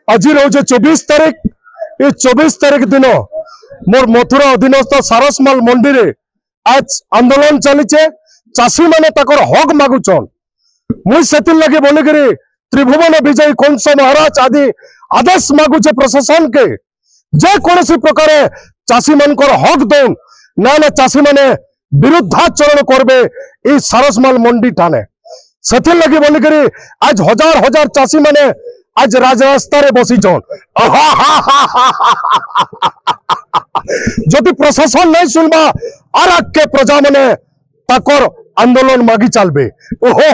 आज रोज 24 तारीख ये 24 तारीख दिन मोर मथुरा अधीनस्थ सारसमाल मंडी रे आज आंदोलन चलीचे चाषी माने तकर हक मागुचन मुई सेतिल लगे बोलिकरी त्रिभुवन विजयी कंस महाराज आदि आदेश मागुचे प्रशासन के जे कोनसी प्रकार चाषी मानकर हक दौन ना चाषी माने विरुद्धाचरण करबे ई सारसमाल मंडी ठाने सेतिल लगे बोलिकरी आज हजार हजार चाषी माने आज राजरास्ता रे बसीचन जदि प्रशासन नहीं सुनबा आर के प्रजा माने तकर आंदोलन मागी चलबे ओहो